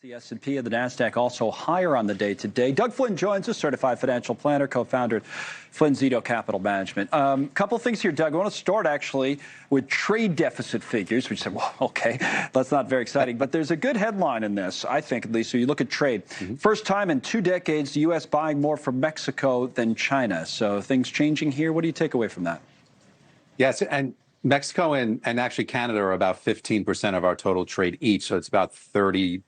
The S&P and the NASDAQ also higher on the day today. Doug Flynn joins us, certified financial planner, co-founder at Flynn Zito Capital Management. Couple things here, Doug. I want to start actually with trade deficit figures, which said, well, okay, that's not very exciting. But there's a good headline in this, I think, at least. So you look at trade. First time in 2 decades, the U.S. buying more from Mexico than China. So things changing here. What do you take away from that? Yes, and Mexico and actually Canada are about 15% of our total trade each, so it's about 31%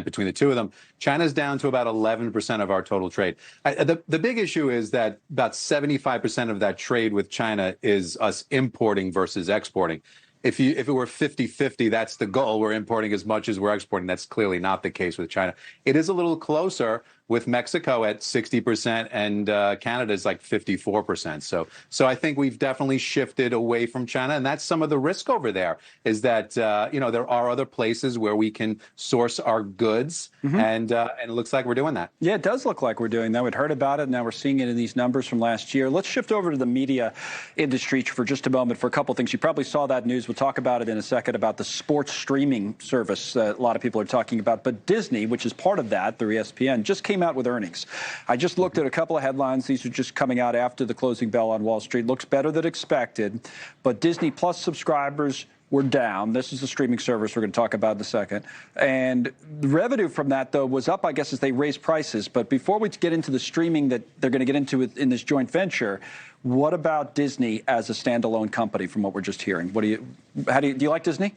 between the two of them. China's down to about 11% of our total trade. The big issue is that about 75% of that trade with China is us importing versus exporting. If it were 50-50, that's the goal. We're importing as much as we're exporting. That's clearly not the case with China. It is a little closer with Mexico at 60% and Canada is like 54%. So I think we've definitely shifted away from China, and that's some of the risk over there. Is that there are other places where we can source our goods, and it looks like we're doing that. Yeah, it does look like we're doing that. We'd heard about it, now we're seeing it in these numbers from last year. Let's shift over to the media industry for just a moment for a couple of things. You probably saw that news. We'll talk about it in a second about the sports streaming service that a lot of people are talking about. But Disney, which is part of that, through ESPN, just came out with earnings. I just looked at a couple of headlines. These are just coming out after the closing bell on Wall Street. Looks better than expected, but Disney Plus subscribers were down. This is the streaming service we're going to talk about in a second. And the revenue from that, though, was up, I guess, as they raised prices. But before we get into the streaming that they're going to get into in this joint venture, what about Disney as a standalone company from what we're just hearing? Do you like Disney?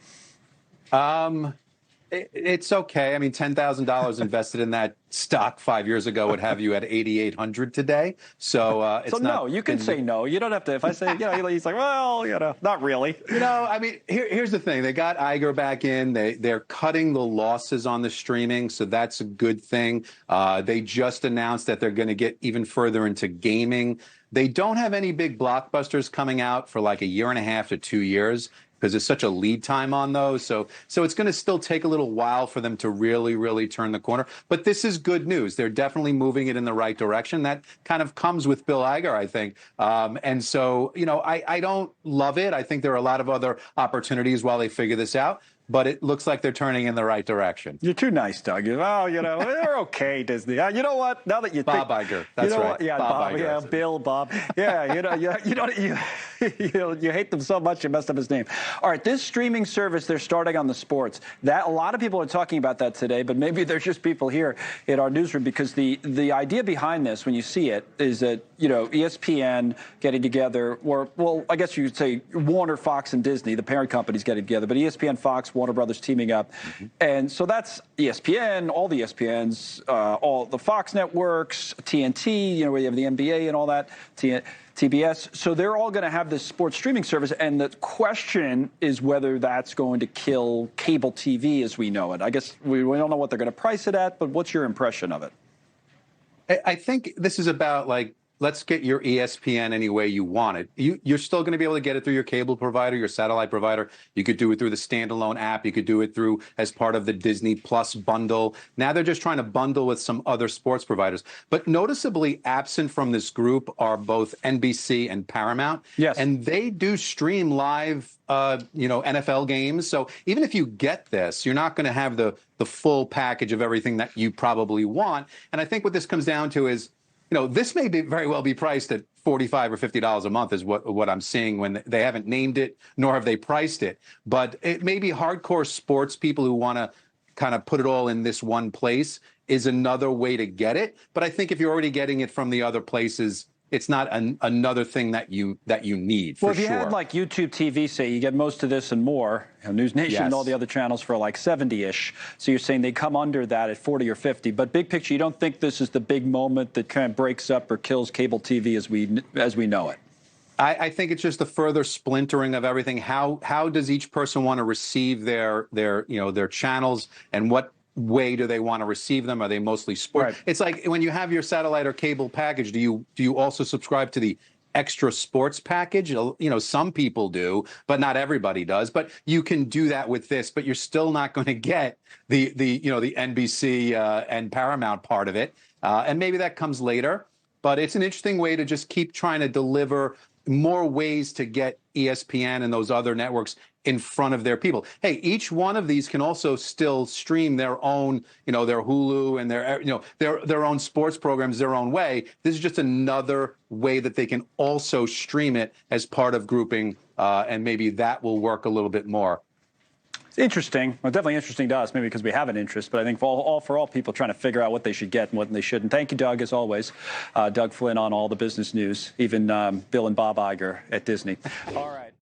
It's okay. I mean, $10,000 invested in that stock 5 years ago would have you at 8,800 today. So it's no, you can say no. You don't have to. If I say, he's like, well, not really. I mean, here's the thing. They got Iger back in. They're cutting the losses on the streaming, so that's a good thing. They just announced that they're going to get even further into gaming. They don't have any big blockbusters coming out for like 1.5 to 2 years. Because there's such a lead time on those. So it's going to still take a little while for them to really, really turn the corner. But this is good news. They're definitely moving it in the right direction. That kind of comes with Bill Iger, I think. And so, I don't love it. I think there are a lot of other opportunities while they figure this out. But it looks like they're turning in the right direction. You're too nice, Doug. They're okay, Disney. You know what? Now that you Bob Iger, that's right. Yeah, Bob Iger. Yeah, Bill, Bob. Yeah, you hate them so much you messed up his name. All right, this streaming service they're starting on the sports. That a lot of people are talking about that today, but maybe there's just people here in our newsroom because the idea behind this, when you see it, is that ESPN getting together, or well, I guess you could say Warner, Fox, and Disney, the parent companies getting together, but ESPN, Fox, Warner Brothers teaming up. And so that's ESPN, all the ESPNs, all the Fox networks, TNT, where you have the NBA and all that, TBS. So they're all going to have this sports streaming service. And the question is whether that's going to kill cable TV as we know it. I guess we don't know what they're going to price it at, but what's your impression of it? I think this is about let's get your ESPN any way you want it. You're still going to be able to get it through your cable provider, your satellite provider. You could do it through the standalone app. You could do it through as part of the Disney Plus bundle. Now they're just trying to bundle with some other sports providers. But noticeably absent from this group are both NBC and Paramount. Yes. And they do stream live, NFL games. So even if you get this, you're not going to have the full package of everything that you probably want. And I think what this comes down to is, this may very well be priced at $45 or $50 a month is what I'm seeing when they haven't named it, nor have they priced it. But it may be hardcore sports people who want to kind of put it all in this one place is another way to get it. But I think if you're already getting it from the other places, it's not another thing that you need, for sure. Well, if you had like YouTube TV, say, you get most of this and more, NewsNation and all the other channels for like 70-ish. So you're saying they come under that at 40 or 50. But big picture, you don't think this is the big moment that kind of breaks up or kills cable TV as we know it? I think it's just the further splintering of everything. How does each person want to receive their channels, and what way do they want to receive them? Are they mostly sport? Right. It's like when you have your satellite or cable package, do you also subscribe to the extra sports package? Some people do, but not everybody does. But you can do that with this, but you're still not going to get the NBC and Paramount part of it. And maybe that comes later, but it's an interesting way to just keep trying to deliver more ways to get ESPN and those other networks in front of their people. Hey, each one of these can also still stream their own, their Hulu and their own sports programs their own way. This is just another way that they can also stream it as part of grouping, and maybe that will work a little bit more. It's interesting. Well, definitely interesting to us, maybe because we have an interest, but I think for all people trying to figure out what they should get and what they shouldn't. Thank you, Doug, as always. Doug Flynn on all the business news, even Bill and Bob Iger at Disney. All right.